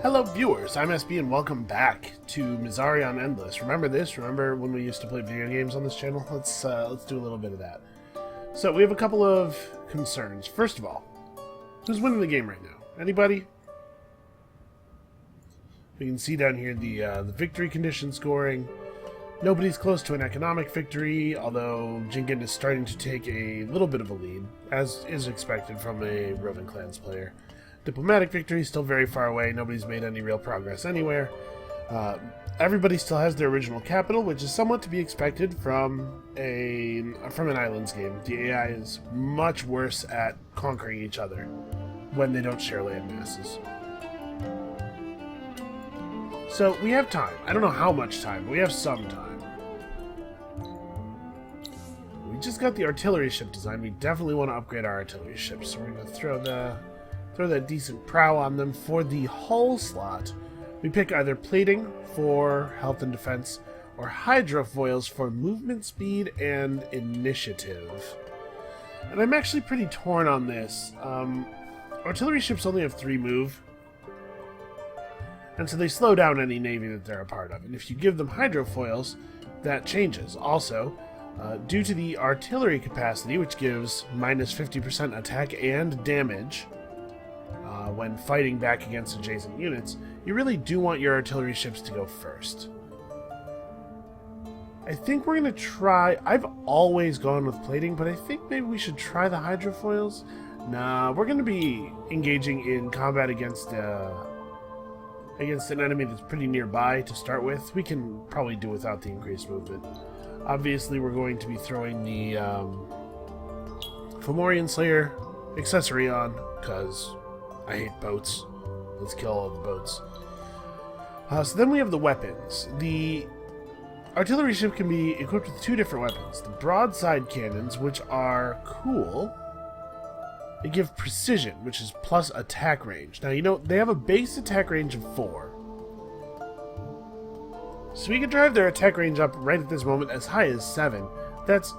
Hello viewers, I'm SB and welcome back to Mezari on Endless. Remember this? Remember when we used to play video games on this channel? Let's do a little bit of that. So we have a couple of concerns. First of all, who's winning the game right now? Anybody? We can see down here the victory condition scoring. Nobody's close to an economic victory, although Jingen is starting to take a little bit of a lead, as is expected from a Roving Clans player. Diplomatic victory is still very far away. Nobody's made any real progress anywhere. Everybody still has their original capital, which is somewhat to be expected from an Islands game. The AI is much worse at conquering each other when they don't share land masses. So we have time. I don't know how much time, but we have some time. We just got the artillery ship design. We definitely want to upgrade our artillery ships, so we're going to throw that decent prow on them. For the hull slot, we pick either plating for health and defense or hydrofoils for movement speed and initiative. And I'm actually pretty torn on this. Artillery ships only have 3 move, and so they slow down any navy that they're a part of. And if you give them hydrofoils, that changes. Also, due to the artillery capacity, which gives minus 50% attack and damage, when fighting back against adjacent units, you really do want your artillery ships to go first. I think we're going to try... I've always gone with plating, but I think maybe we should try the hydrofoils. Nah, we're going to be engaging in combat against an enemy that's pretty nearby to start with. We can probably do without the increased movement. Obviously, we're going to be throwing the Fomorian Slayer accessory on, because I hate boats. Let's kill all the boats. So then we have the weapons. The artillery ship can be equipped with 2 different weapons. The broadside cannons, which are cool. They give precision, which is plus attack range. Now, you know, they have a base attack range of 4. So we can drive their attack range up right at this moment as high as 7. That's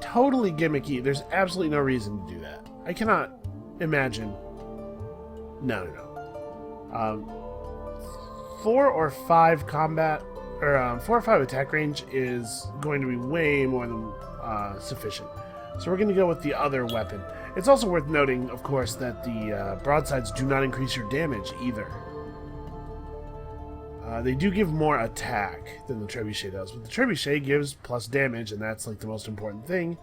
totally gimmicky. There's absolutely no reason to do that. I cannot imagine... No. 4 or 5 combat, or 4 or 5 attack range is going to be way more than sufficient. So we're going to go with the other weapon. It's also worth noting, of course, that the broadsides do not increase your damage either. They do give more attack than the trebuchet does, but the trebuchet gives plus damage, and that's like the most important thing.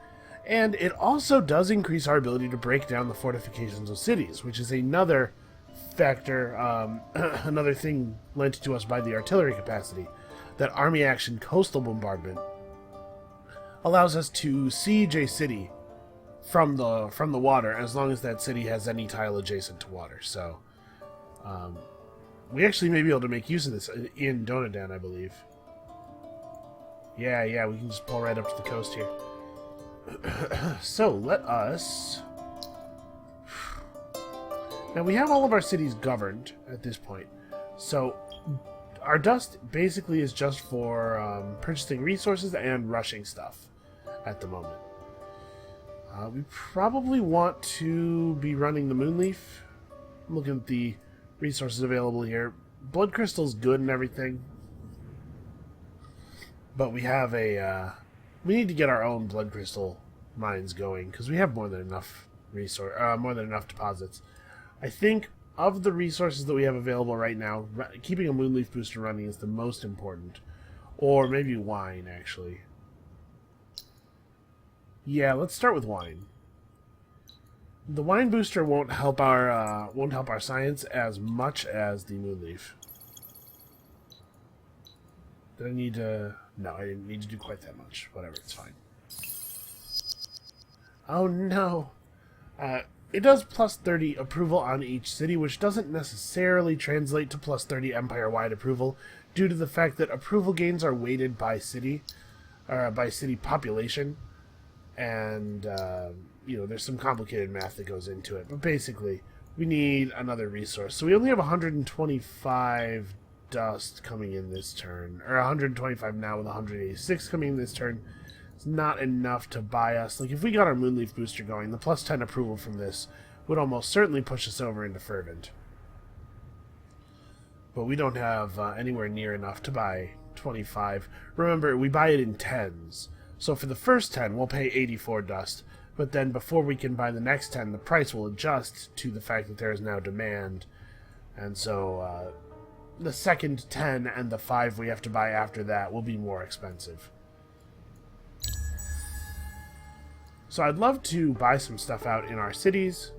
And it also does increase our ability to break down the fortifications of cities, which is another factor, another thing lent to us by the artillery capacity. That army action coastal bombardment allows us to siege a city from the water, as long as that city has any tile adjacent to water. So we actually may be able to make use of this in Donadan, I believe. Yeah, we can just pull right up to the coast here. So let us... Now we have all of our cities governed at this point. So our dust basically is just for purchasing resources and rushing stuff at the moment. We probably want to be running the Moonleaf. I'm looking at the resources available here. Blood Crystal's good and everything, but we have a... we need to get our own Blood Crystal mines going, because we have more than enough deposits. I think of the resources that we have available right now, keeping a Moonleaf booster running is the most important. Or maybe wine, actually. Yeah, let's start with wine. The wine booster won't help our science as much as the Moonleaf. Did I need to... No, I didn't need to do quite that much. Whatever, it's fine. Oh no! It does plus 30 approval on each city, which doesn't necessarily translate to plus 30 empire-wide approval, due to the fact that approval gains are weighted by city, or by city population, and you know, there's some complicated math that goes into it. But basically, we need another resource. So we only have 125 dust coming in this turn, or 125 now with 186 coming in this turn. It's not enough to buy us. Like, if we got our Moonleaf booster going, the plus 10 approval from this would almost certainly push us over into Fervent. but we don't have anywhere near enough to buy 25. Remember, we buy it in 10s. So for the first 10, we'll pay 84 dust, but then before we can buy the next 10, the price will adjust to the fact that there is now demand. And so the second 10 and the 5 we have to buy after that will be more expensive. So I'd love to buy some stuff out in our cities.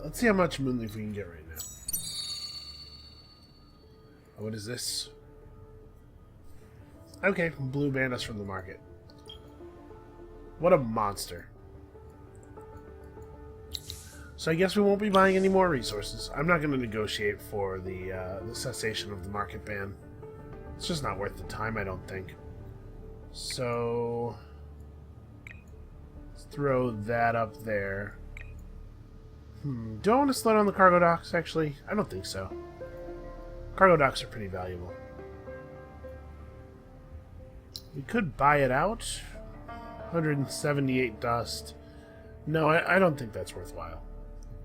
Let's see how much moonleaf we can get right now. Oh, what is this? Okay, blue bandus from the market. What a monster. So I guess we won't be buying any more resources. I'm not going to negotiate for the cessation of the market ban. It's just not worth the time, I don't think. So let's throw that up there. Do I want to slow down the cargo docks, actually? I don't think so. Cargo docks are pretty valuable. We could buy it out. 178 dust. No, I don't think that's worthwhile.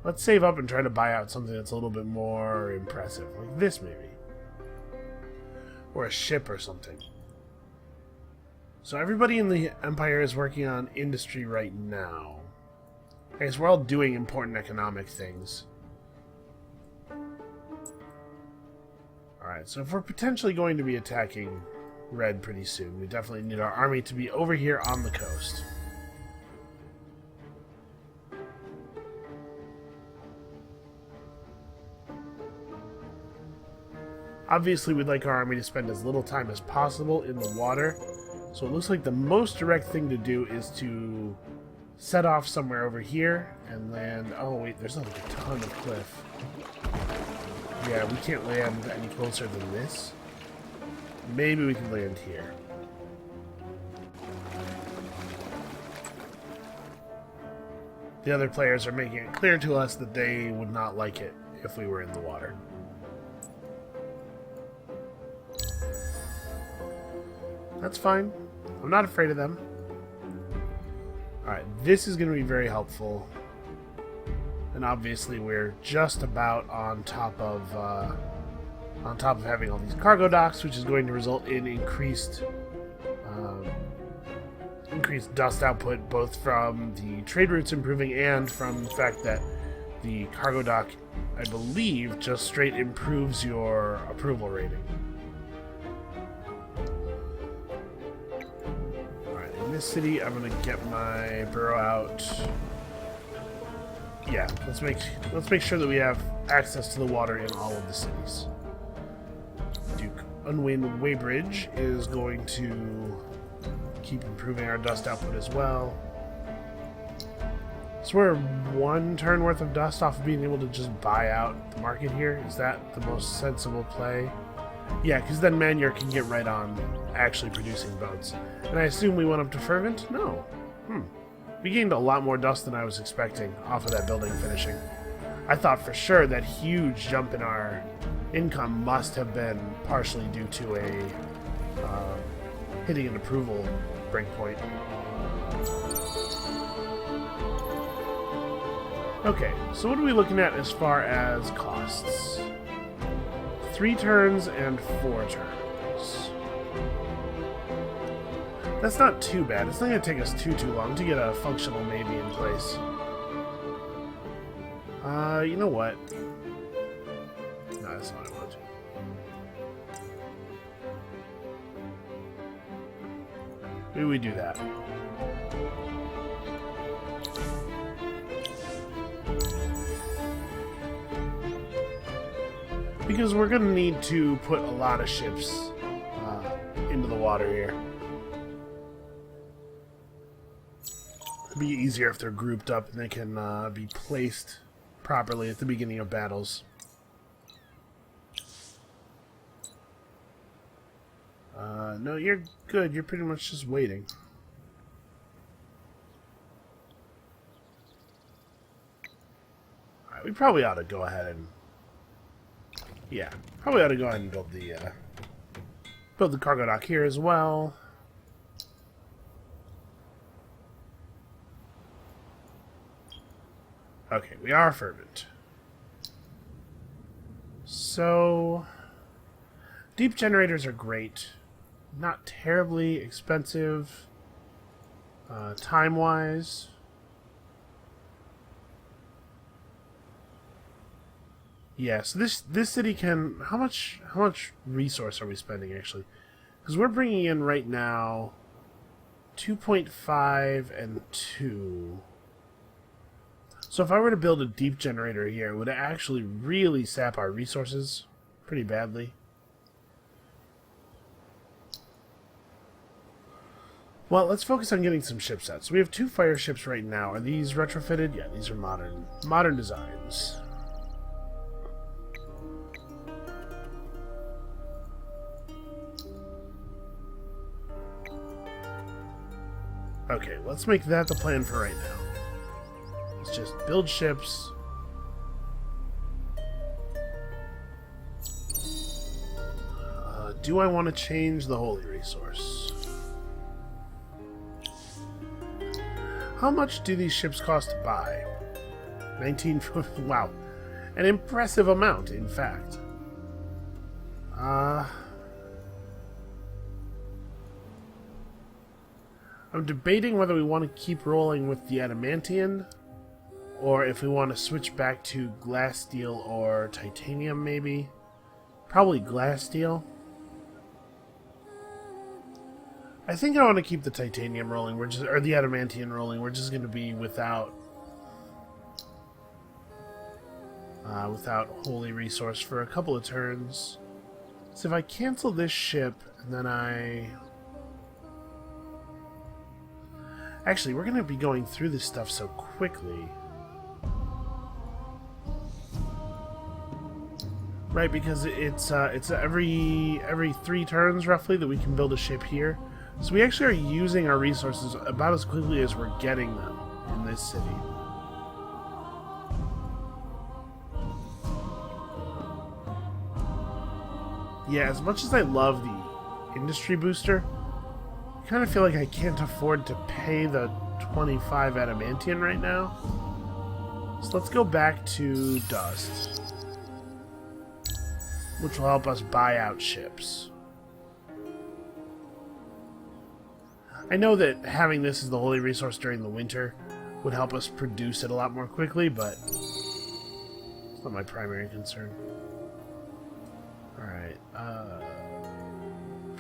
Let's save up and try to buy out something that's a little bit more impressive. Like this, maybe. Or a ship or something. So everybody in the Empire is working on industry right now. I guess we're all doing important economic things. Alright, so if we're potentially going to be attacking Red pretty soon, we definitely need our army to be over here on the coast. Obviously, we'd like our army to spend as little time as possible in the water, so it looks like the most direct thing to do is to set off somewhere over here and land... Oh, wait, there's like a ton of cliff. Yeah, we can't land any closer than this. Maybe we can land here. The other players are making it clear to us that they would not like it if we were in the water. That's fine. I'm not afraid of them. Alright, this is going to be very helpful. And obviously we're just about on top of having all these cargo docks, which is going to result in increased dust output, both from the trade routes improving and from the fact that the cargo dock, I believe, just straight improves your approval rating. Alright, in this city, I'm gonna get my burrow out. Yeah, let's make sure that we have access to the water in all of the cities. Duke Unwin Weybridge is going to keep improving our dust output as well. So we're one turn worth of dust off of being able to just buy out the market here. Is that the most sensible play? Yeah, because then Manure can get right on actually producing boats. And I assume we went up to Fervent? No. We gained a lot more dust than I was expecting off of that building finishing. I thought for sure that huge jump in our income must have been partially due to a hitting an approval breakpoint. Okay, so what are we looking at as far as costs? 3 turns and 4 turns. That's not too bad. It's not going to take us too long to get a functional navy in place. You know what? No, that's not what I want to. Maybe we do that. Because we're going to need to put a lot of ships into the water here. It'd be easier if they're grouped up and they can be placed properly at the beginning of battles. No, you're good. You're pretty much just waiting. Alright, we probably ought to go ahead and... Yeah, probably ought to go ahead and build the cargo dock here as well. Okay, we are fervent. So, deep generators are great. Not terribly expensive, time-wise. Yeah, so this city can... How much resource are we spending, actually? Because we're bringing in right now 2.5 and 2. So if I were to build a deep generator here, it would actually really sap our resources pretty badly. Well, let's focus on getting some ship sets. We have 2 fire ships right now. Are these retrofitted? Yeah, these are modern designs. Okay, let's make that the plan for right now. Let's just build ships. Do I want to change the holy resource? How much do these ships cost to buy? 19... Wow. An impressive amount, in fact. I'm debating whether we want to keep rolling with the adamantium, or if we want to switch back to glass steel or titanium, maybe. Probably glass steel. I think I want to keep the titanium rolling, or the adamantium rolling. We're just going to be without holy resource for a couple of turns. So if I cancel this ship, and then Actually, we're going to be going through this stuff so quickly. Right, because it's every 3 turns, roughly, that we can build a ship here. So we actually are using our resources about as quickly as we're getting them in this city. Yeah, as much as I love the industry booster, I kind of feel like I can't afford to pay the 25 adamantium right now. So let's go back to dust, which will help us buy out ships. I know that having this as the holy resource during the winter would help us produce it a lot more quickly, but it's not my primary concern. Alright,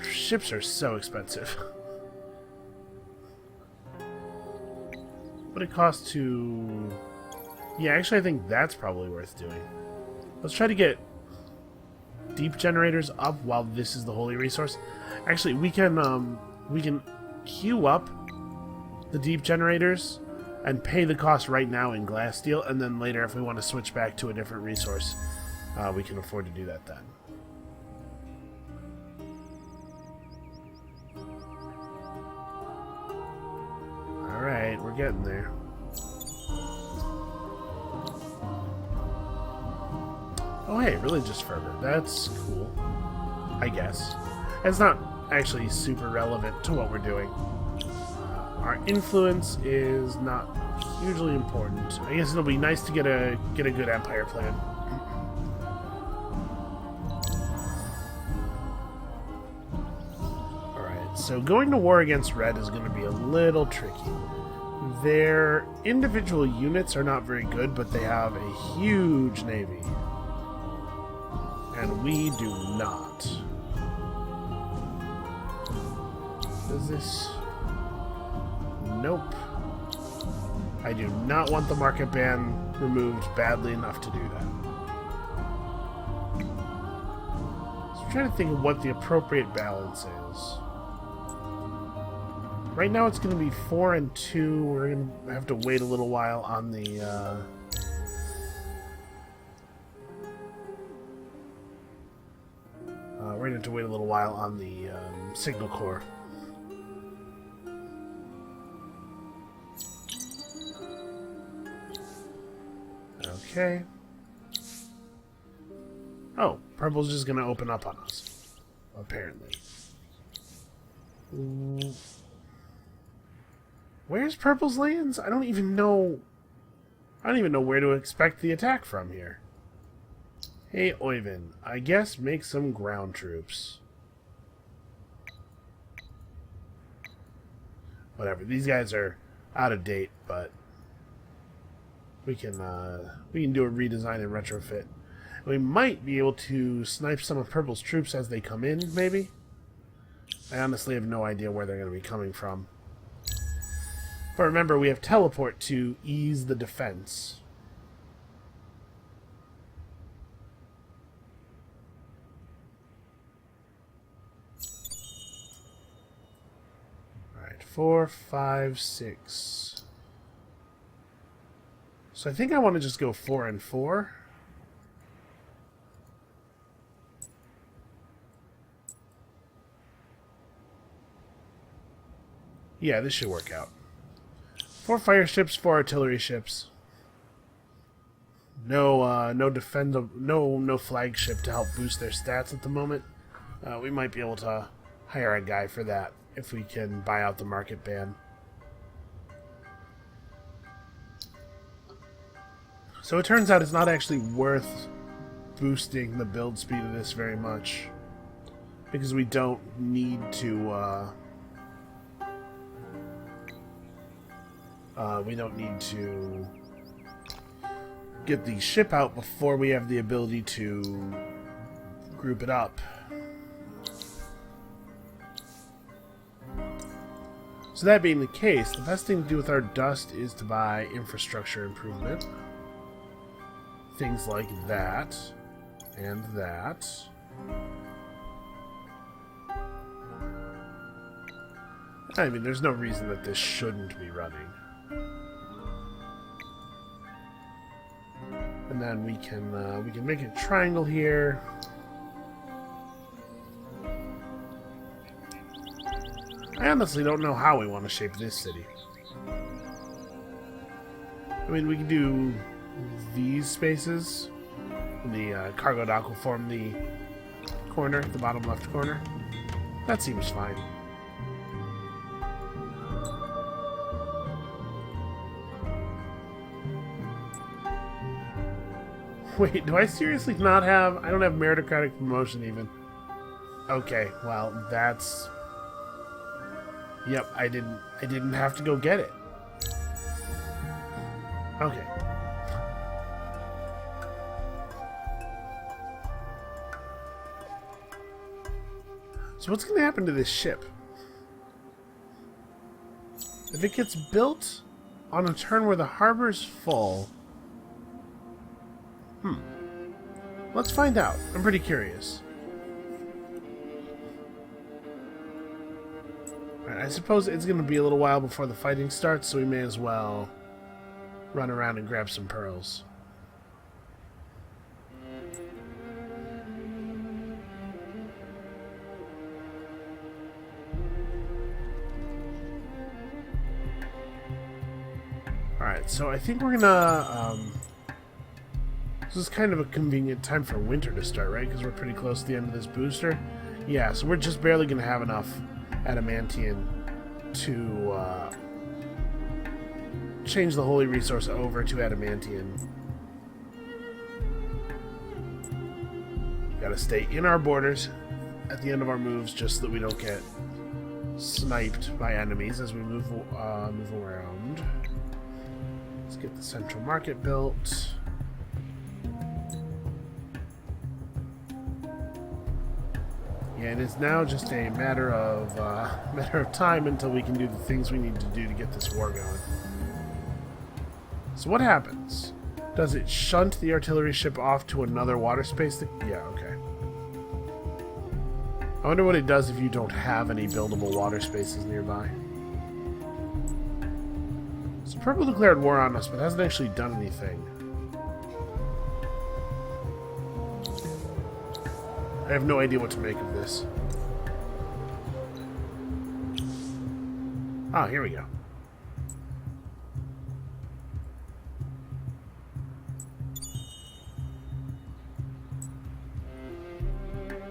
ships are so expensive. What it costs to... Yeah, actually I think that's probably worth doing. Let's try to get deep generators up while this is the holy resource. Actually, we can queue up the deep generators and pay the cost right now in glass steel, and then later if we want to switch back to a different resource, we can afford to do that then. Alright, we're getting there. Oh hey, religious fervor. That's cool. I guess. It's not actually super relevant to what we're doing. Our influence is not hugely important. I guess it'll be nice to get a good empire plan. Alright, so going to war against Red is going to be a little tricky. Their individual units are not very good, but they have a huge navy. And we do not. Does this... Nope. I do not want the market ban removed badly enough to do that. So I'm trying to think of what the appropriate balance is. Right now it's going to be 4 and 2. We're going to have to wait a little while on the... we're going to have to wait a little while on the signal core. Okay. Oh, purple's just going to open up on us, apparently. Where's purple's lands? I don't even know. I don't even know where to expect the attack from here. Hey, Oyvind, I guess make some ground troops. Whatever, these guys are out of date, but we can do a redesign and retrofit. We might be able to snipe some of Purple's troops as they come in, maybe? I honestly have no idea where they're going to be coming from. But remember, we have teleport to ease the defense. Alright, 4, 5, 6. So I think I want to just go 4 and 4. Yeah, this should work out. 4 fire ships, 4 artillery ships. No flagship to help boost their stats at the moment. We might be able to hire a guy for that if we can buy out the market ban. So it turns out it's not actually worth boosting the build speed of this very much, because we don't need to get the ship out before we have the ability to group it up. So that being the case, the best thing to do with our dust is to buy infrastructure improvement. Things like that and that. I mean, there's no reason that this shouldn't be running. And then we can make a triangle here. I honestly don't know how we want to shape this city. I mean, we can do these spaces. The cargo dock will form the corner, the bottom left corner. That seems fine. Wait, do I seriously not have... I don't have meritocratic promotion even. Okay, well, that's... Yep, I didn't have to go get it. Okay. So what's going to happen to this ship? If it gets built on a turn where the harbor's full... Let's find out. I'm pretty curious. Alright, I suppose it's going to be a little while before the fighting starts, so we may as well run around and grab some pearls. Alright, so I think we're gonna... this is kind of a convenient time for winter to start, right? Because we're pretty close to the end of this booster. Yeah, so we're just barely going to have enough adamantium to change the holy resource over to adamantium. Gotta stay in our borders at the end of our moves just so that we don't get sniped by enemies as we move around. Let's get the central market built. And it's now just a matter of time until we can do the things we need to do to get this war going. So what happens? Does it shunt the artillery ship off to another water space? Yeah, okay. I wonder what it does if you don't have any buildable water spaces nearby. So Purple declared war on us, but hasn't actually done anything. I have no idea what to make of this. Ah, here we go.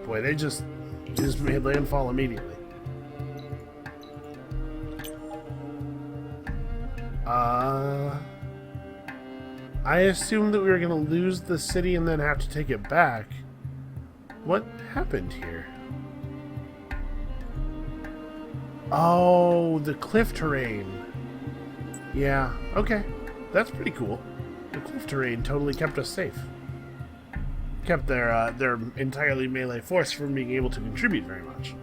Boy, they just made landfall immediately. I assumed that we were going to lose the city and then have to take it back. What happened here? Oh, the cliff terrain. Yeah, okay. That's pretty cool. The cliff terrain totally kept us safe. Kept their entirely melee force from being able to contribute very much.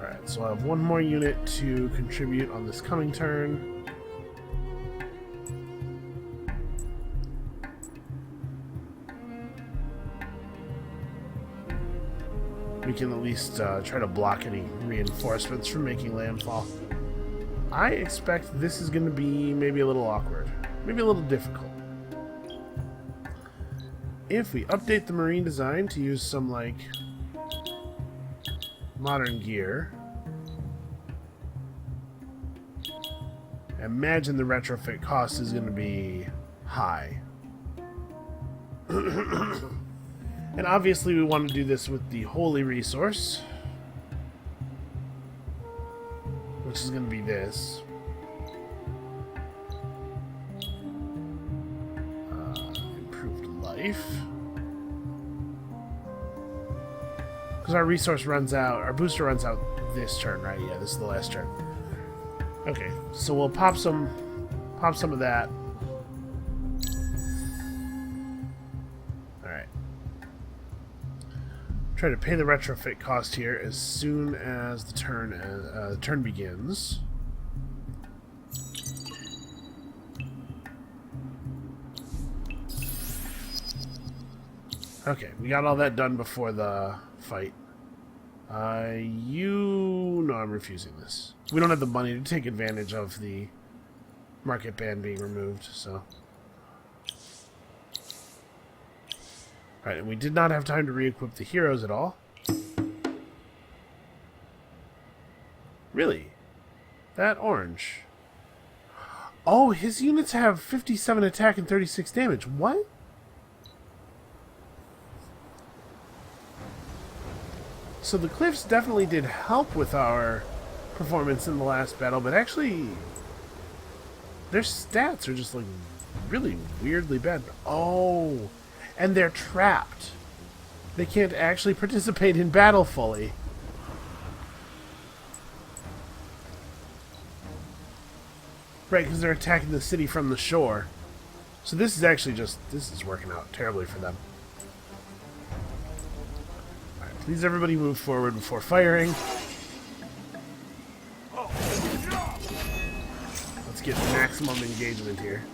Alright, so I have one more unit to contribute on this coming turn. We can at least try to block any reinforcements from making landfall. I expect this is going to be maybe a little awkward. Maybe a little difficult. If we update the marine design to use some, like, modern gear, imagine the retrofit cost is going to be high. And obviously we want to do this with the holy resource, which is going to be this. Improved life. Because our resource runs out, our booster runs out this turn, right? Yeah, this is the last turn. Okay, so we'll pop some of that. Try to pay the retrofit cost here as soon as the turn begins. Okay, we got all that done before the fight. No, I'm refusing this. We don't have the money to take advantage of the market ban being removed, so. Alright, and we did not have time to re-equip the heroes at all. Really? That orange. Oh, his units have 57 attack and 36 damage. What? So the cliffs definitely did help with our performance in the last battle, but actually their stats are just like really weirdly bad. Oh, and they're trapped. They can't actually participate in battle fully. Right, because they're attacking the city from the shore. So this is actually just, this is working out terribly for them. Alright, please everybody move forward before firing. Let's get maximum engagement here.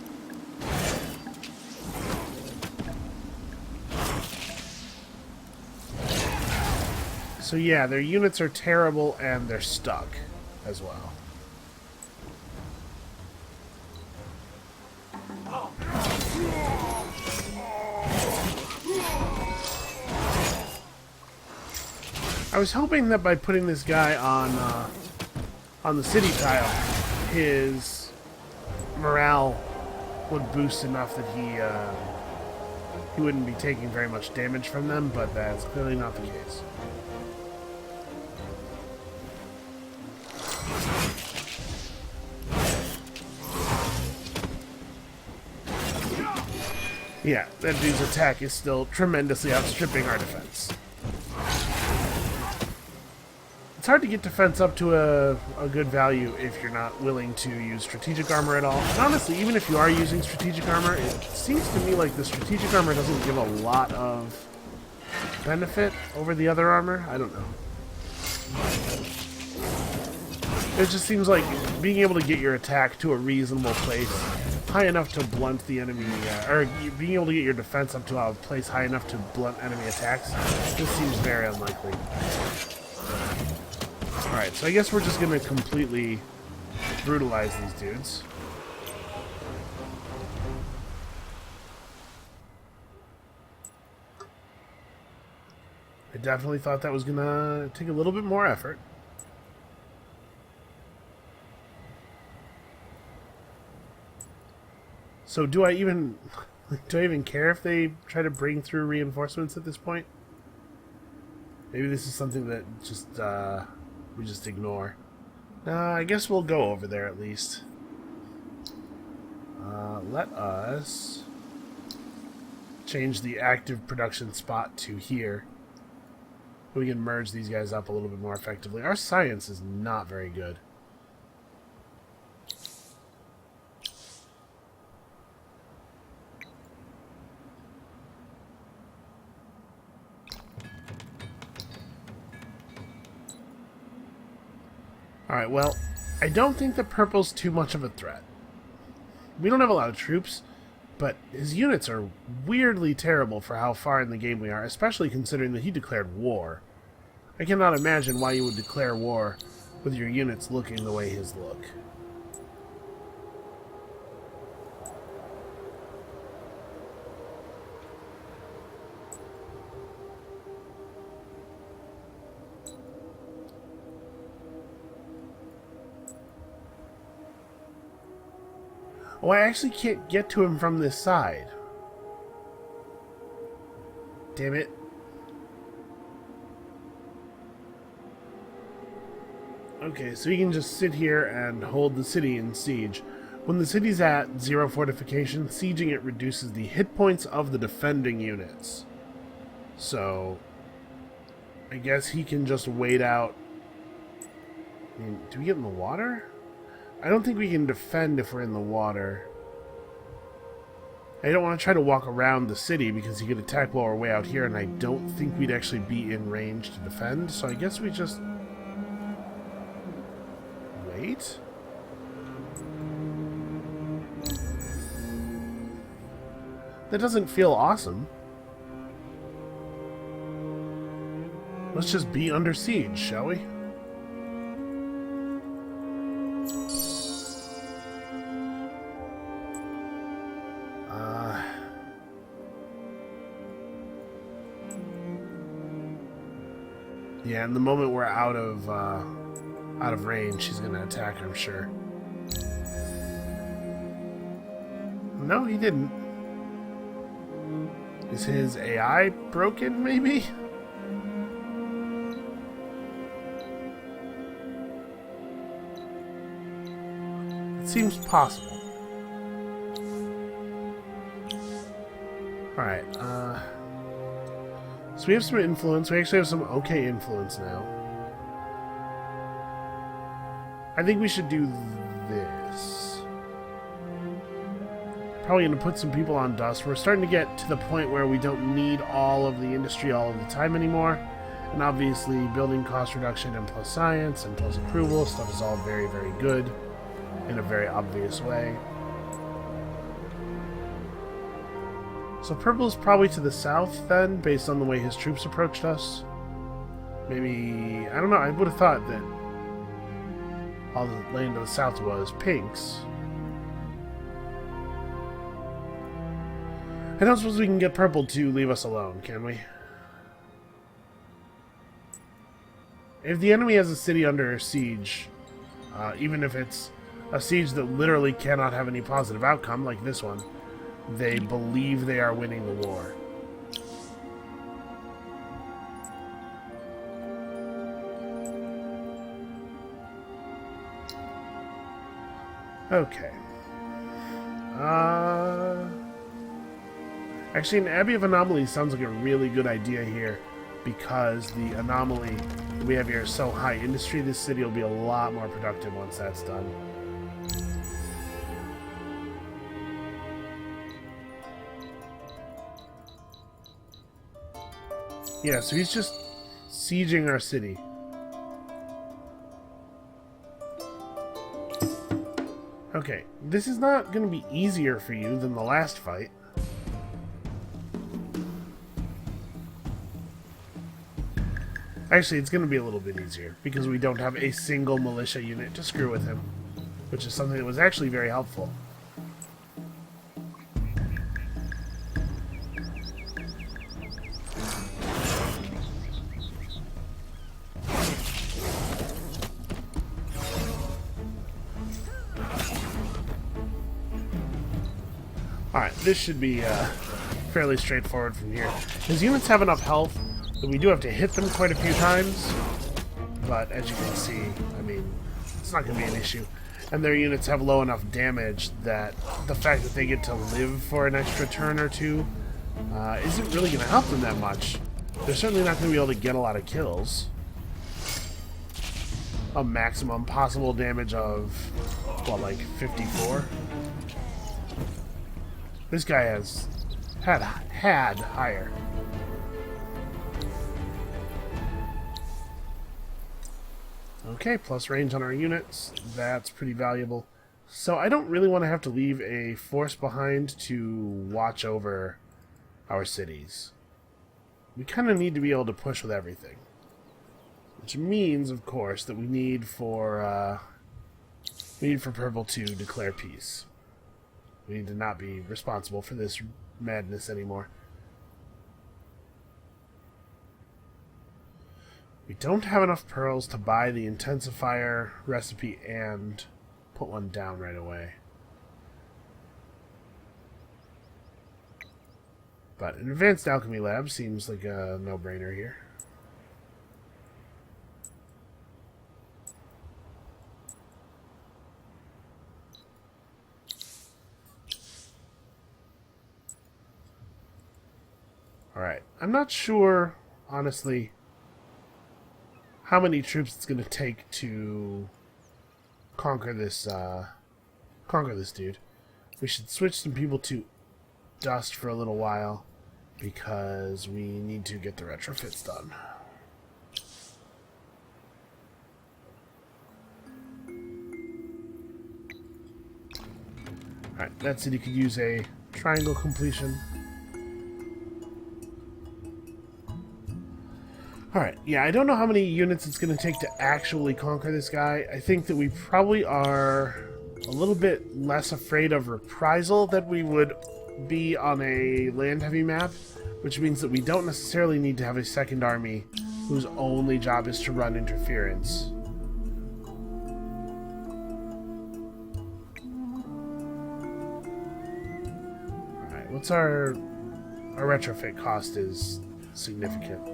So yeah, their units are terrible and they're stuck as well. I was hoping that by putting this guy on the city tile, his morale would boost enough that he wouldn't be taking very much damage from them, but that's clearly not the case. Yeah, that dude's attack is still tremendously outstripping our defense. It's hard to get defense up to a good value if you're not willing to use strategic armor at all. And honestly, even if you are using strategic armor, it seems to me like the strategic armor doesn't give a lot of benefit over the other armor. I don't know. It just seems like being able to get your attack to a reasonable place, high enough to blunt the enemy, or being able to get your defense up to a place high enough to blunt enemy attacks, this seems very unlikely. Alright, so I guess we're just going to completely brutalize these dudes. I definitely thought that was going to take a little bit more effort. So do I even care if they try to bring through reinforcements at this point? Maybe this is something that just we just ignore. I guess we'll go over there at least. Let us change the active production spot to here. We can merge these guys up a little bit more effectively. Our science is not very good. Alright, well, I don't think the purple's too much of a threat. We don't have a lot of troops, but his units are weirdly terrible for how far in the game we are, especially considering that he declared war. I cannot imagine why you would declare war with your units looking the way his look. Oh, I actually can't get to him from this side. Damn it. Okay, so he can just sit here and hold the city in siege. When the city's at 0 fortification, sieging it reduces the hit points of the defending units. So, I guess he can just wait out. I mean, do we get in the water? I don't think we can defend if we're in the water. I don't want to try to walk around the city because he could attack while we're way out here, and I don't think we'd actually be in range to defend, so I guess we just wait. That doesn't feel awesome. Let's just be under siege, shall we? Yeah, and the moment we're out of range, she's gonna attack, I'm sure. No, he didn't. Is his AI broken, maybe? It seems possible. Alright, so we have some influence. We actually have some okay influence now. I think we should do this. Probably going to put some people on dust. We're starting to get to the point where we don't need all of the industry all of the time anymore. And obviously, building cost reduction and plus science and plus approval stuff is all very, very good in a very obvious way. So purple is probably to the south then, based on the way his troops approached us. Maybe, I don't know, I would have thought that all the land to the south was pinks. I don't suppose we can get purple to leave us alone, can we? If the enemy has a city under siege, even if it's a siege that literally cannot have any positive outcome, like this one, they believe they are winning the war. Okay. Actually, an Abbey of Anomalies sounds like a really good idea here, because the anomaly that we have here is so high industry. This city will be a lot more productive once that's done. Yeah, so he's just sieging our city. Okay, this is not going to be easier for you than the last fight. Actually, it's going to be a little bit easier, because we don't have a single militia unit to screw with him, which is something that was actually very helpful. Alright, this should be fairly straightforward from here. His units have enough health that we do have to hit them quite a few times, but as you can see, I mean, it's not going to be an issue. And their units have low enough damage that the fact that they get to live for an extra turn or two isn't really going to help them that much. They're certainly not going to be able to get a lot of kills. A maximum possible damage of, what, like 54? This guy has had higher. Okay, plus range on our units. That's pretty valuable. So I don't really want to have to leave a force behind to watch over our cities. We kind of need to be able to push with everything. Which means, of course, that we need for Purple to declare peace. We need to not be responsible for this madness anymore. We don't have enough pearls to buy the intensifier recipe and put one down right away. But an advanced alchemy lab seems like a no-brainer here. Alright, I'm not sure, honestly, how many troops it's going to take to conquer this dude. We should switch some people to Dust for a little while, because we need to get the retrofits done. Alright, that city could use a triangle completion. Alright, yeah, I don't know how many units it's going to take to actually conquer this guy. I think that we probably are a little bit less afraid of reprisal than we would be on a land-heavy map, which means that we don't necessarily need to have a second army whose only job is to run interference. Alright, what's our retrofit cost is significant.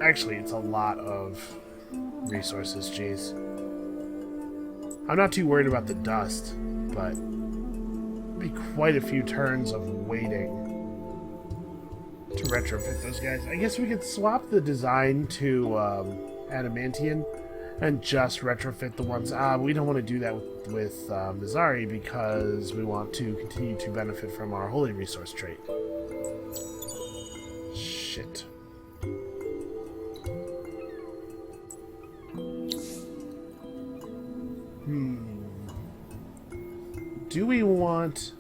Actually, it's a lot of resources, jeez. I'm not too worried about the dust, but it'd be quite a few turns of waiting to retrofit those guys. I guess we could swap the design to Adamantian and just retrofit the ones... we don't want to do that with Mezari because we want to continue to benefit from our holy resource trait. Shit. Do we want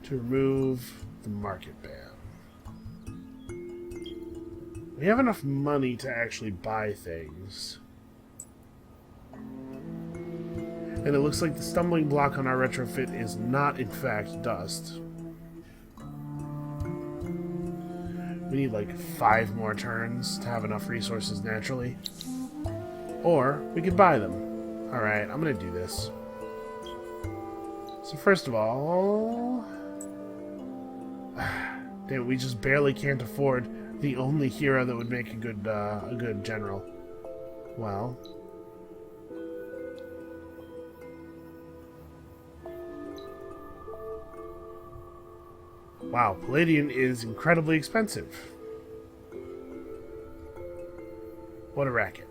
to remove the market ban? We have enough money to actually buy things. And it looks like the stumbling block on our retrofit is not, in fact, dust. We need like 5 more turns to have enough resources naturally. Or we could buy them. Alright, I'm gonna do this. So first of all... damn, we just barely can't afford the only hero that would make a good general. Well... wow, Palladian is incredibly expensive. What a racket.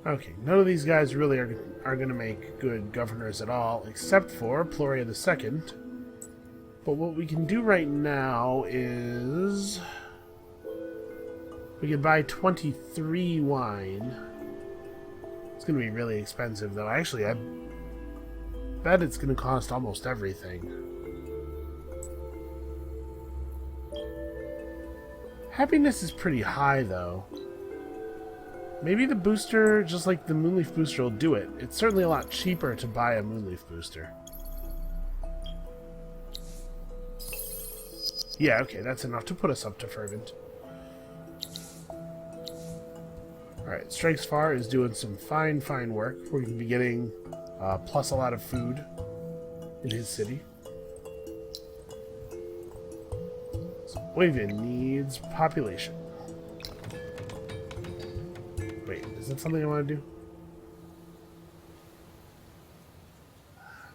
Okay, none of these guys really are going to make good governors at all, except for Ploria II. But what we can do right now is... we can buy 23 wine. It's going to be really expensive, though. Actually, I bet it's going to cost almost everything. Happiness is pretty high, though. Maybe the booster, just like the Moonleaf booster, will do it. It's certainly a lot cheaper to buy a Moonleaf booster. Yeah, okay, that's enough to put us up to Fervent. Alright, Strikes Far is doing some fine work. We're going to be getting plus a lot of food in his city. So Wavian needs population. Wait, is that something I want to do?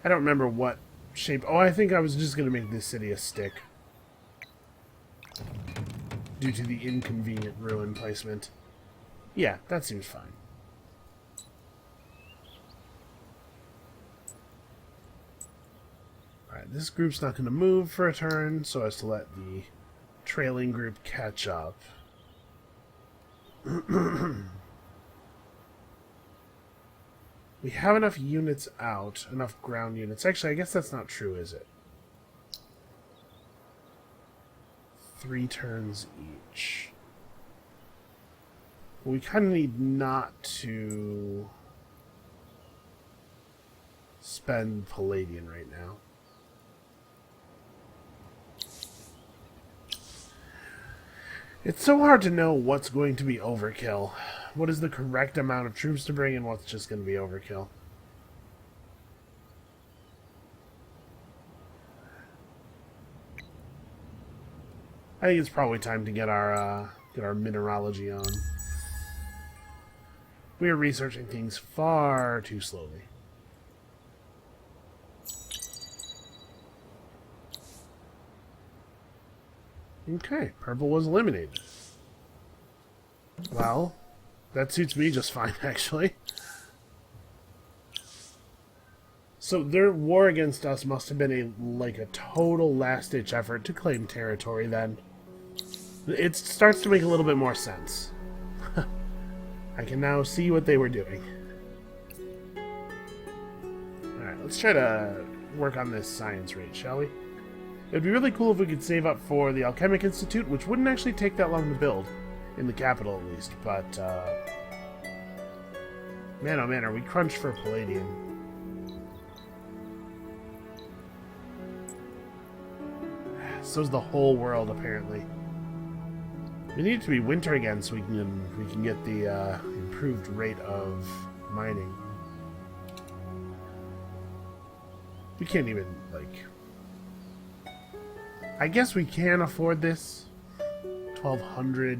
I don't remember what shape. Oh, I think I was just going to make this city a stick. Due to the inconvenient ruin placement. Yeah, that seems fine. Alright, this group's not going to move for a turn, so as to let the trailing group catch up. We have enough units out, enough ground units. Actually, I guess that's not true, is it? 3 turns each. We kind of need not to spend Palladian right now. It's so hard to know what's going to be overkill. What is the correct amount of troops to bring and what's just going to be overkill. I think it's probably time to get our mineralogy on. We are researching things far too slowly. Okay, purple was eliminated. Well, that suits me just fine, actually. So their war against us must have been like a total last-ditch effort to claim territory then. It starts to make a little bit more sense. I can now see what they were doing. Alright, let's try to work on this science rate, shall we? It would be really cool if we could save up for the Alchemic Institute, which wouldn't actually take that long to build. In the capital, at least. But, man, oh man, are we crunched for Palladium. So's the whole world, apparently. We need it to be winter again so we can get the improved rate of mining. We can't even, like... I guess we can afford this. 1,200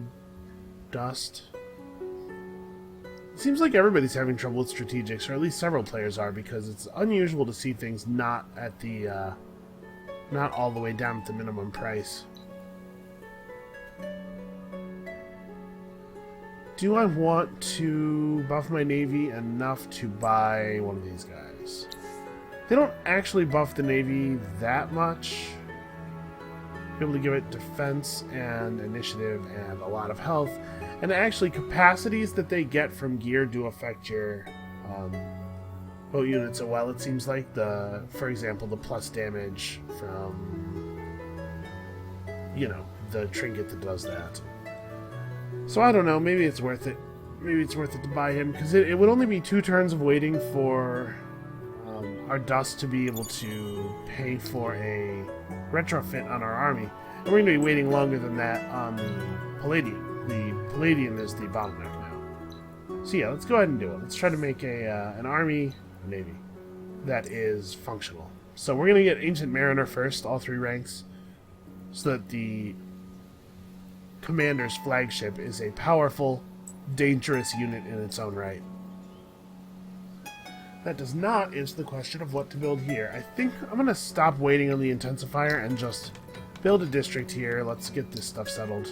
dust. It seems like everybody's having trouble with strategics, or at least several players are, because it's unusual to see things not at the, not all the way down at the minimum price. Do I want to buff my navy enough to buy one of these guys? They don't actually buff the navy that much. Be able to give it defense and initiative and a lot of health. And actually, capacities that they get from gear do affect your boat units so well. It seems like for example, the plus damage from, you know, the trinket that does that. So I don't know. Maybe it's worth it. Maybe it's worth it to buy him because it would only be 2 turns of waiting for our dust to be able to pay for a retrofit on our army. And we're going to be waiting longer than that on the Palladium. The Palladium is the bottleneck now. So yeah, let's go ahead and do it. Let's try to make an army, a navy, that is functional. So we're going to get Ancient Mariner first, all 3 ranks, so that the commander's flagship is a powerful, dangerous unit in its own right. That does not answer the question of what to build here. I think I'm going to stop waiting on the intensifier and just build a district here. Let's get this stuff settled.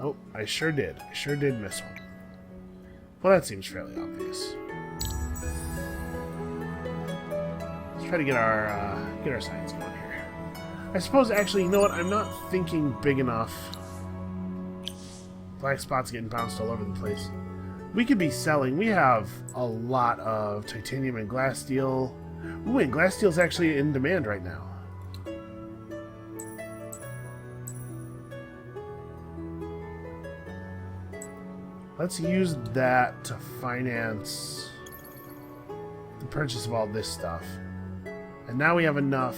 Oh, I sure did. I sure did miss one. Well, that seems fairly obvious. Let's try to get our science going here. I suppose, actually, you know what? I'm not thinking big enough. Black spots getting bounced all over the place. We could be selling. We have a lot of titanium and glass steel. Ooh, and glass steel's actually in demand right now. Let's use that to finance the purchase of all this stuff. And now we have enough.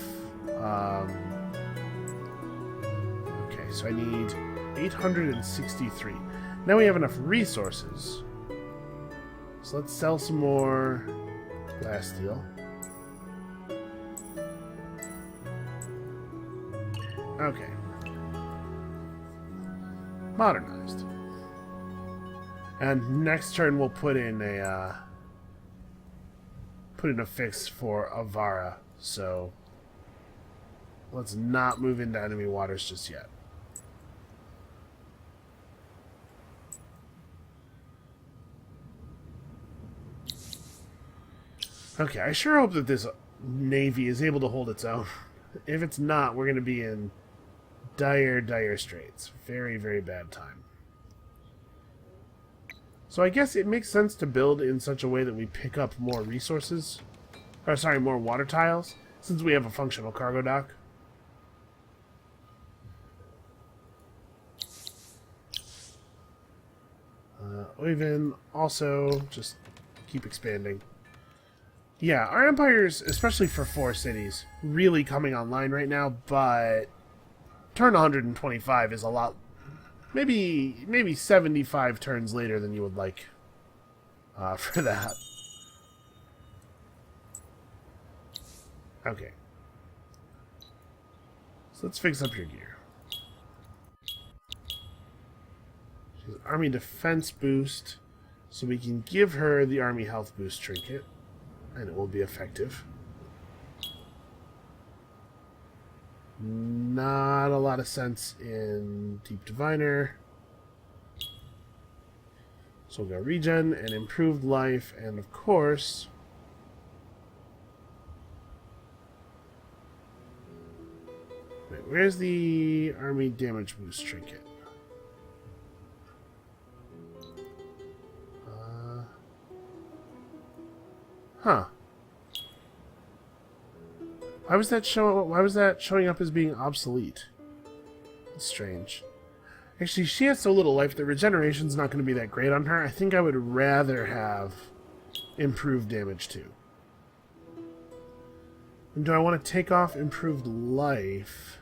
Okay, so I need 863. Now we have enough resources. So let's sell some more glass steel. Okay. modernized. And next turn we'll put in a fix for Avara. So let's not move into enemy waters just yet. Okay, I sure hope that this navy is able to hold its own. If it's not, we're going to be in dire, dire straits. Very, very bad time. So I guess it makes sense to build in such a way that we pick up more resources. Or, sorry, more water tiles, since we have a functional cargo dock. Even also just keep expanding. Yeah, our empires, especially for 4 cities, really coming online right now, but turn 125 is a lot, maybe 75 turns later than you would like for that. Okay. So let's fix up your gear. She's army defense boost, so we can give her the army health boost trinket. And it will be effective. Not a lot of sense in Deep Diviner. So we'll go regen and improved life, and of course... Wait, where's the army damage boost trinket? Huh. Why was that showing up as being obsolete? That's strange. Actually, she has so little life that regeneration's not going to be that great on her. I think I would rather have improved damage too. And do I want to take off improved life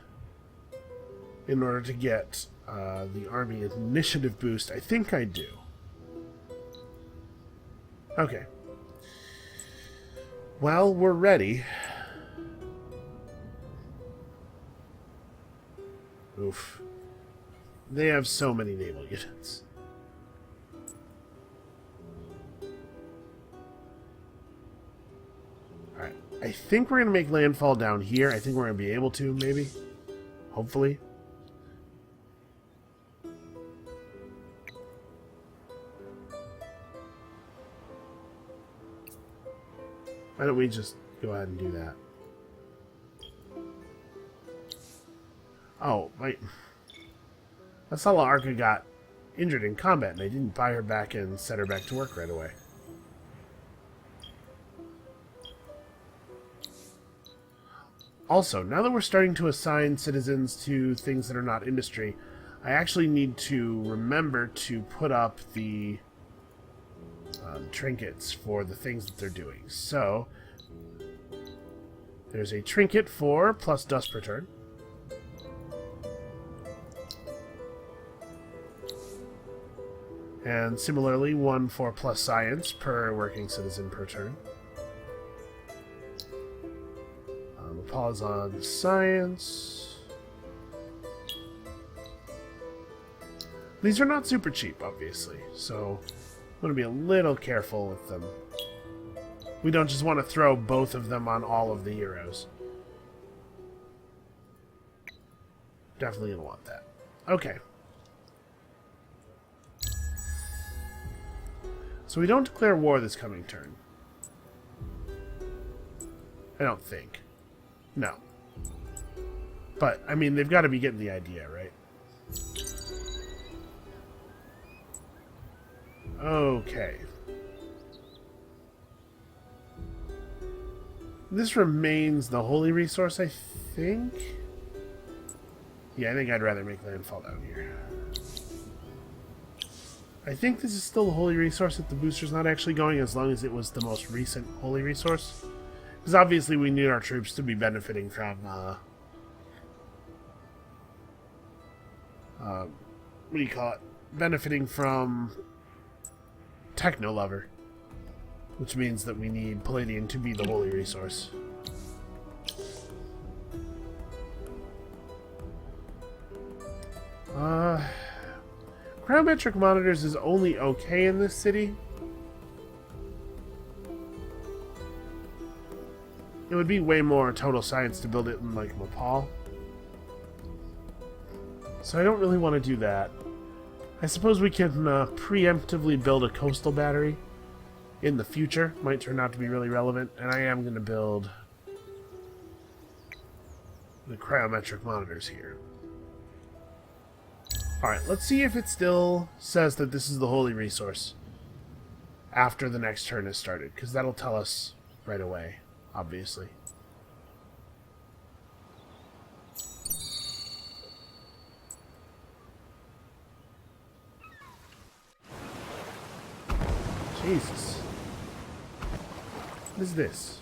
in order to get the army initiative boost? I think I do. Okay. Well, we're ready. Oof. They have so many naval units. Alright. I think we're going to make landfall down here. I think we're going to be able to, maybe. Hopefully. Why don't we just go ahead and do that? Oh, wait. Asala Arca got injured in combat, and they didn't buy her back and set her back to work right away. Also, now that we're starting to assign citizens to things that are not industry, I actually need to remember to put up the trinkets for the things that they're doing. So, there's a trinket for plus dust per turn. And similarly, one for plus science per working citizen per turn. Pause on science. These are not super cheap, obviously, so I'm going to be a little careful with them. We don't just want to throw both of them on all of the heroes. Definitely going to want that. Okay. So we don't declare war this coming turn. I don't think. No. But, I mean, they've got to be getting the idea, right? Okay. This remains the holy resource, I think? Yeah, I think I'd rather make landfall down here. I think this is still the holy resource if the booster's not actually going, as long as it was the most recent holy resource. Because obviously we need our troops to be benefiting from, what do you call it? Benefiting from Techno-Lover. Which means that we need Palladian to be the holy resource. Cryometric monitors is only okay in this city. It would be way more total science to build it in, like, Nepal. So I don't really want to do that. I suppose we can preemptively build a coastal battery in the future. Might turn out to be really relevant. And I am going to build the cryometric monitors here. Alright, let's see if it still says that this is the holy resource after the next turn has started, because that'll tell us right away, obviously. Jesus. What is this?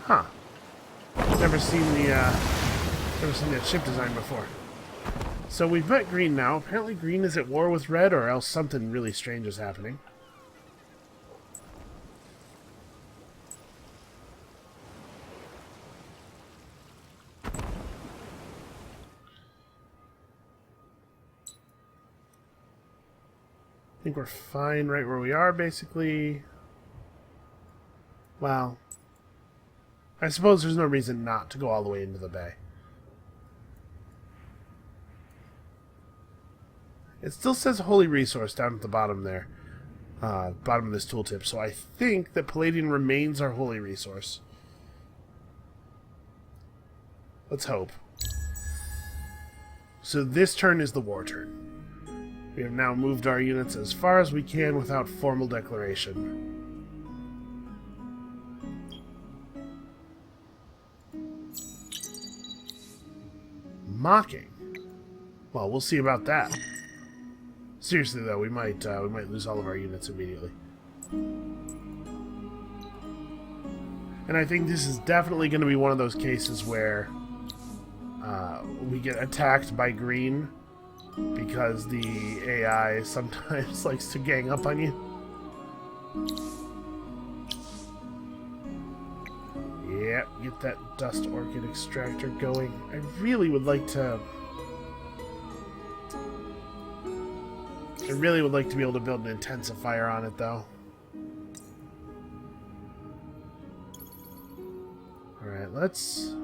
Huh. Never seen that ship design before. So we've met green now. Apparently green is at war with red, or else something really strange is happening. I think we're fine right where we are, basically. Well, I suppose there's no reason not to go all the way into the bay. It still says holy resource down at the bottom there. Bottom of this tooltip. So I think that Palladium remains our holy resource. Let's hope. So this turn is the war turn. We have now moved our units as far as we can without formal declaration. Mocking? Well, we'll see about that. Seriously, though, we might lose all of our units immediately. And I think this is definitely going to be one of those cases where we get attacked by green because the AI sometimes likes to gang up on you. Yep, get that dust orchid extractor going. I really would like to... be able to build an intensifier on it, though. Alright, let's...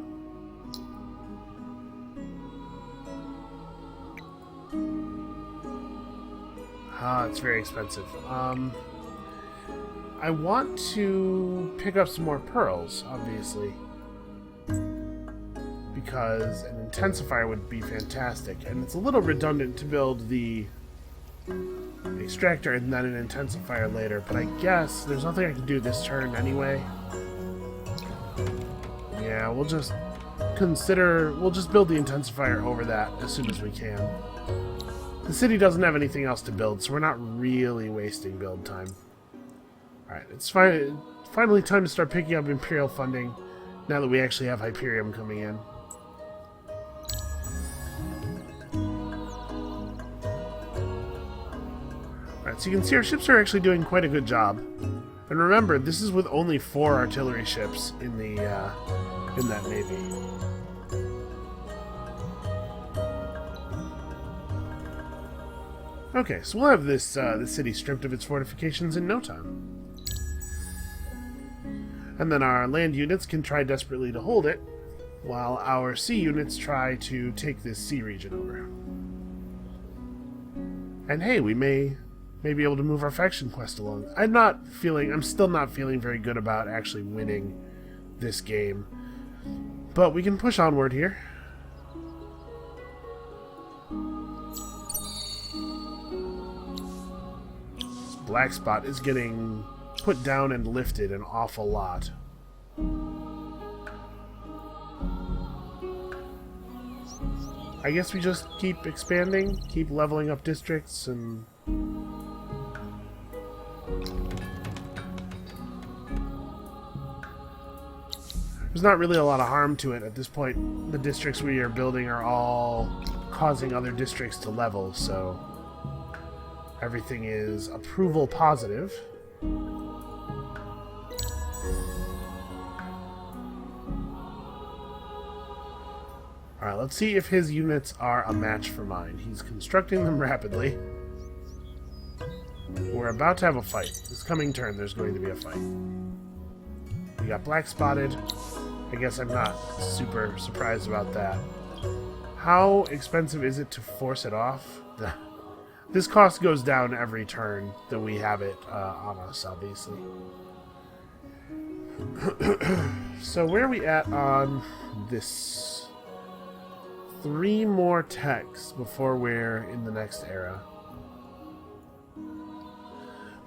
it's very expensive. I want to pick up some more pearls, obviously. Because an intensifier would be fantastic. And it's a little redundant to build the extractor and then an intensifier later, but I guess there's nothing I can do this turn anyway. Yeah, we'll just build the intensifier over that as soon as we can. The city doesn't have anything else to build, so we're not really wasting build time. Alright, it's finally time to start picking up Imperial funding, now that we actually have Hyperium coming in. Alright, so you can see our ships are actually doing quite a good job. And remember, this is with only 4 artillery ships in that navy. Okay, so we'll have this city stripped of its fortifications in no time. And then our land units can try desperately to hold it, while our sea units try to take this sea region over. And hey, we may be able to move our faction quest along. I'm still not feeling very good about actually winning this game. But we can push onward here. This black spot is getting put down and lifted an awful lot. I guess we just keep expanding, keep leveling up districts, and there's not really a lot of harm to it at this point. The districts we are building are all causing other districts to level, so everything is approval positive. Alright, let's see if his units are a match for mine. He's constructing them rapidly. We're about to have a fight. This coming turn, there's going to be a fight. We got black spotted. I guess I'm not super surprised about that. How expensive is it to force it off? This cost goes down every turn that we have it on us, obviously. So where are we at on this? 3 more techs before we're in the next era.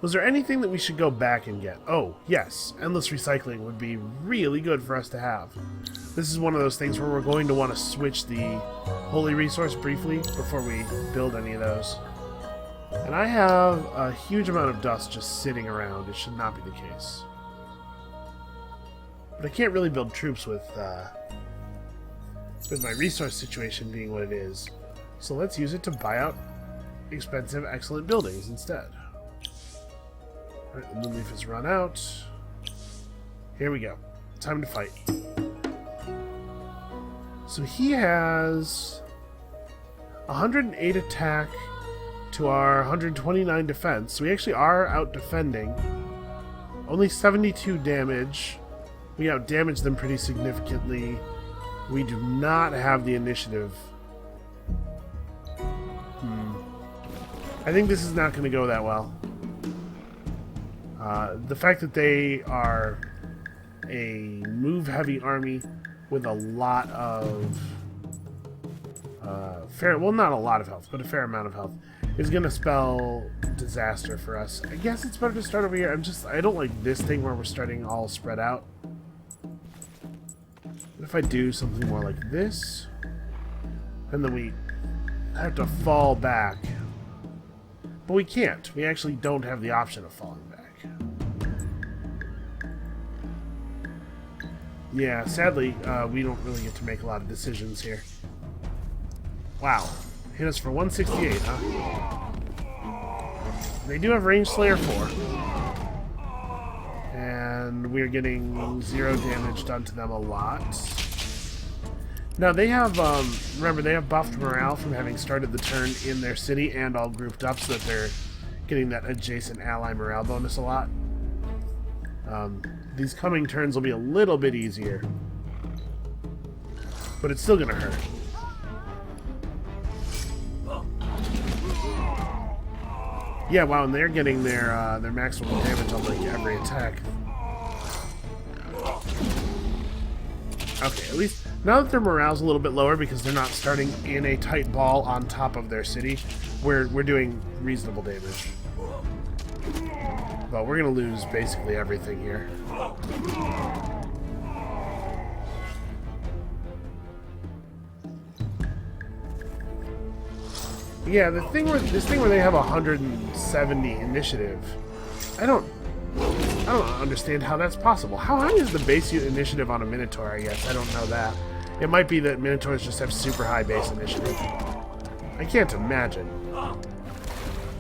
Was there anything that we should go back and get? Oh, yes. Endless recycling would be really good for us to have. This is one of those things where we're going to want to switch the holy resource briefly before we build any of those. And I have a huge amount of dust just sitting around. It should not be the case. But I can't really build troops with my resource situation being what it is. So let's use it to buy out expensive, excellent buildings instead. Alright, the moon leaf has run out. Here we go. Time to fight. So he has 108 attack to our 129 defense. So we actually are out defending. Only 72 damage. We out damage them pretty significantly. We do not have the initiative. I think this is not going to go that well. The fact that they are a move-heavy army with a lot of well, not a lot of health, but a fair amount of health, is going to spell disaster for us. I guess it's better to start over here. I don't like this thing where we're starting all spread out. What if I do something more like this? And then we have to fall back. But we can't. We actually don't have the option of falling back. Yeah, sadly, we don't really get to make a lot of decisions here. Wow. Hit us for 168, huh? They do have Range Slayer 4. And we're getting 0 damage done to them a lot. Now, they have, remember, they have buffed morale from having started the turn in their city and all grouped up so that they're getting that adjacent ally morale bonus a lot. These coming turns will be a little bit easier. But it's still gonna hurt. Yeah, wow, and they're getting their maximum damage on like every attack. Okay, at least now that their morale's a little bit lower because they're not starting in a tight ball on top of their city, we're doing reasonable damage. But we're gonna lose basically everything here. Yeah, this thing where they have 170 initiative, I don't understand how that's possible. How high is the base initiative on a Minotaur, I guess? I don't know that. It might be that Minotaurs just have super high base initiative. I can't imagine.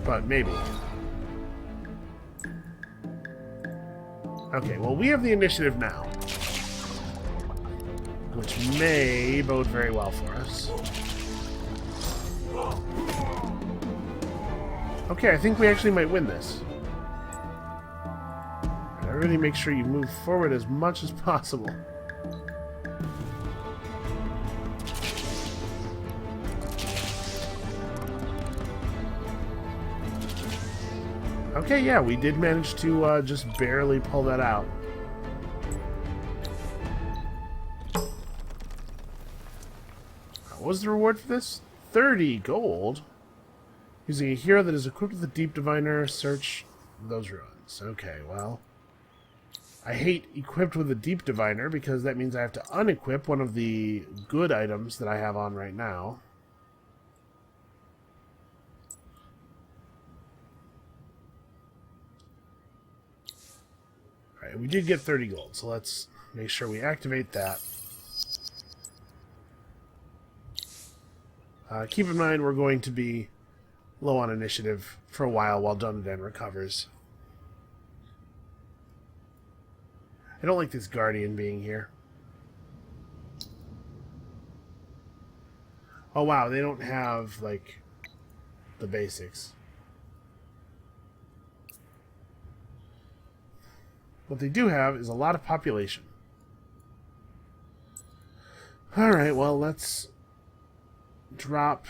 But maybe. Okay, well, we have the initiative now. Which may bode very well for us. Okay, I think we actually might win this. Everybody make sure you move forward as much as possible. Okay, yeah, we did manage to just barely pull that out. What was the reward for this? 30 gold. Using a hero that is equipped with the Deep Diviner, search those ruins. Okay, well, I hate equipped with a Deep Diviner because that means I have to unequip one of the good items that I have on right now. Alright, we did get 30 gold, so let's make sure we activate that. Keep in mind we're going to be low on initiative for a while Dunedain recovers. I don't like this Guardian being here. Oh wow, they don't have, like, the basics. What they do have is a lot of population. Alright, well, let's drop,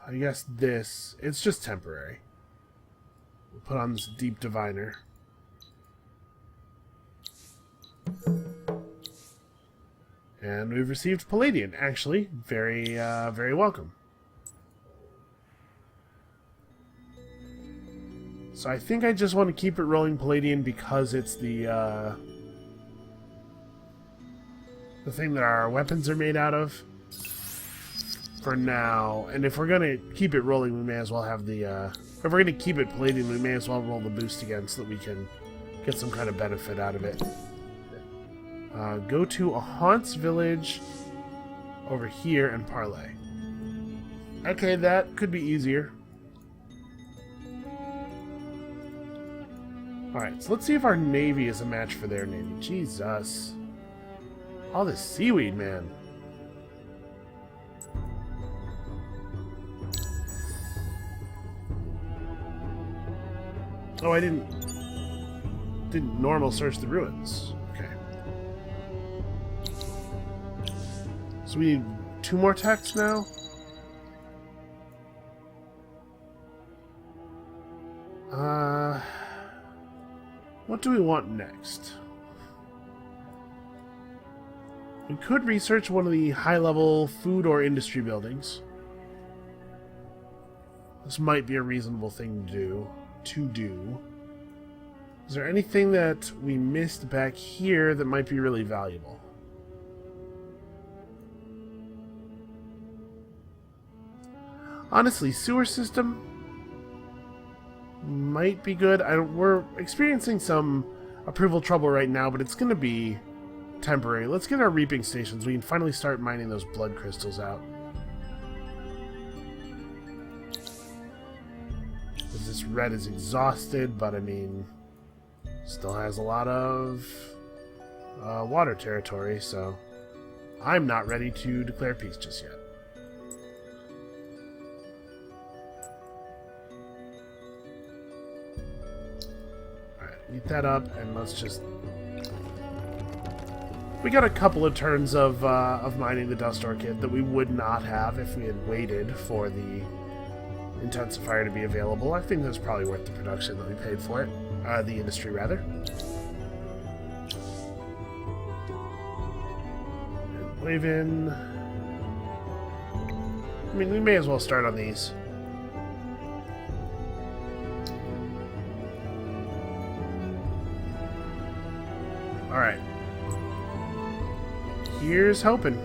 I guess, this. It's just temporary. We'll put on this deep diviner. And we've received Palladian. Actually, very welcome. So I think I just want to keep it rolling Palladian because it's the thing that our weapons are made out of. For now. And if we're going to keep it rolling, we may as well have the... if we're going to keep it Palladian, we may as well roll the boost again so that we can get some kind of benefit out of it. Go to a Haunts village over here and parlay. Okay, that could be easier. Alright, so let's see if our navy is a match for their navy. Jesus. All this seaweed, man. Oh, I didn't normal search the ruins. Okay. So we need 2 more texts now? What do we want next? We could research one of the high-level food or industry buildings. This might be a reasonable thing to do. Is there anything that we missed back here that might be really valuable? Honestly, sewer system might be good. We're experiencing some approval trouble right now, but it's going to be temporary. Let's get our reaping stations. We can finally start mining those blood crystals out. This red is exhausted, but I mean, still has a lot of water territory, so I'm not ready to declare peace just yet. Alright, eat that up, and let's just... We got a couple of turns of mining the Dust Orchid that we would not have if we had waited for the intensifier to be available. I think that's probably worth the production that we paid for it. The industry, rather. And wave in. I mean, we may as well start on these. Alright. Here's hoping.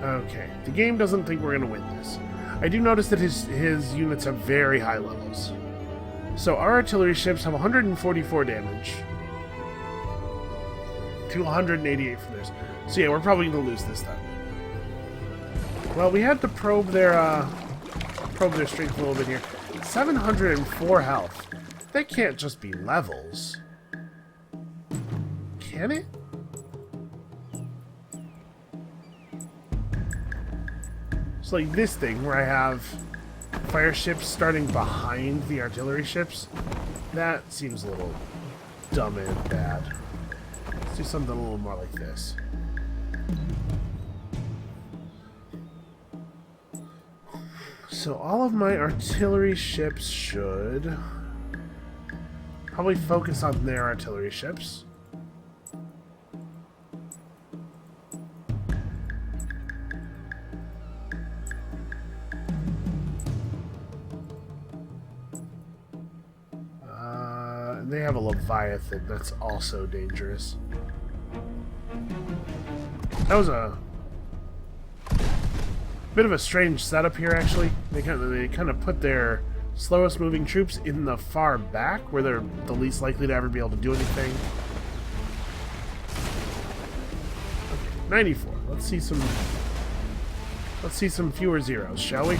Okay, the game doesn't think we're going to win this. I do notice that his units have very high levels. So our artillery ships have 144 damage to 188 for theirs. So yeah, we're probably going to lose this time. Well, we had to probe their strength a little bit here. 704 health. That can't just be levels. Can it? So like this thing where I have fire ships starting behind the artillery ships, that seems a little dumb and bad. Let's do something a little more like this. So all of my artillery ships should probably focus on their artillery ships. They have a Leviathan that's also dangerous. That was a bit of a strange setup here, actually. They kind of put their slowest moving troops in the far back, where they're the least likely to ever be able to do anything. Okay, 94. Let's see some fewer zeros, shall we?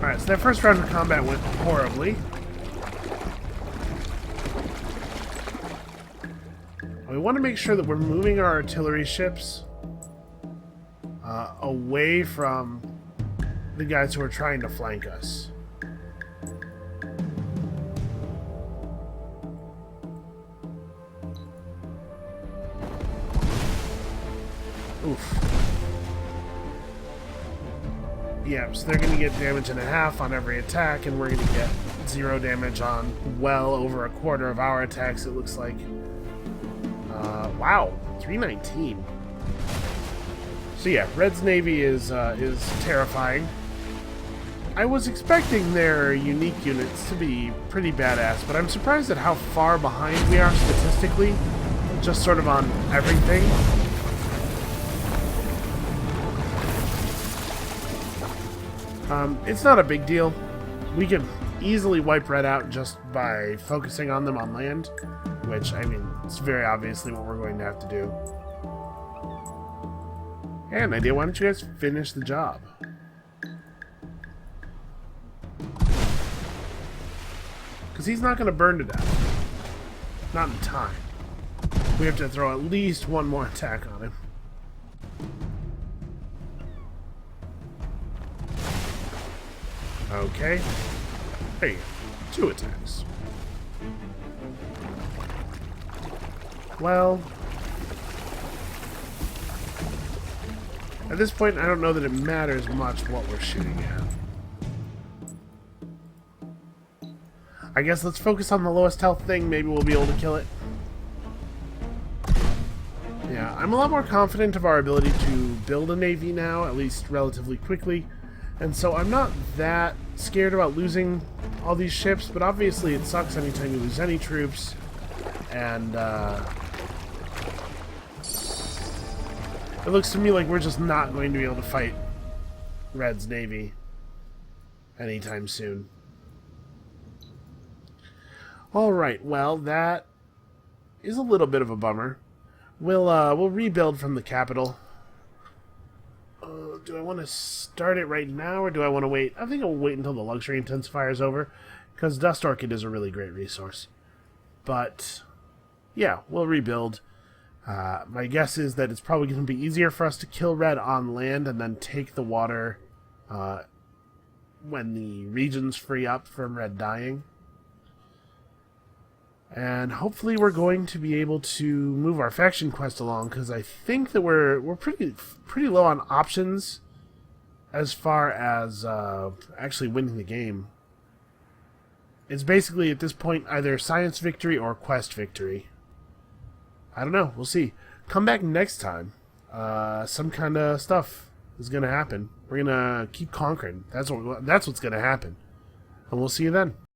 Alright, so that first round of combat went horribly. We want to make sure that we're moving our artillery ships away from the guys who are trying to flank us. Oof. Yeah, so they're going to get damage and a half on every attack, and we're going to get 0 damage on well over a quarter of our attacks, it looks like. Wow, 319. So yeah, Red's Navy is terrifying. I was expecting their unique units to be pretty badass, but I'm surprised at how far behind we are statistically, just sort of on everything. It's not a big deal. We can easily wipe Red out just by focusing on them on land, which, I mean, it's very obviously what we're going to have to do. And idea, why don't you guys finish the job? Because he's not going to burn to death. Not in time. We have to throw at least one more attack on him. Okay. There you go. 2 attacks. Well, at this point, I don't know that it matters much what we're shooting at. I guess let's focus on the lowest health thing. Maybe we'll be able to kill it. Yeah, I'm a lot more confident of our ability to build a navy now, at least relatively quickly. And so I'm not that scared about losing all these ships, but obviously it sucks anytime you lose any troops. And it looks to me like we're just not going to be able to fight Red's Navy anytime soon. Alright, well, that is a little bit of a bummer. We'll rebuild from the capital. Do I want to start it right now, or do I want to wait? I think I'll wait until the luxury intensifier is over, because Dust Orchid is a really great resource. But, yeah, we'll rebuild. My guess is that it's probably going to be easier for us to kill Red on land and then take the water when the regions free up from Red dying. And hopefully we're going to be able to move our faction quest along, because I think that we're pretty low on options as far as actually winning the game. It's basically at this point either science victory or quest victory. I don't know. We'll see. Come back next time. Some kind of stuff is going to happen. We're going to keep conquering. That's what's going to happen. And we'll see you then.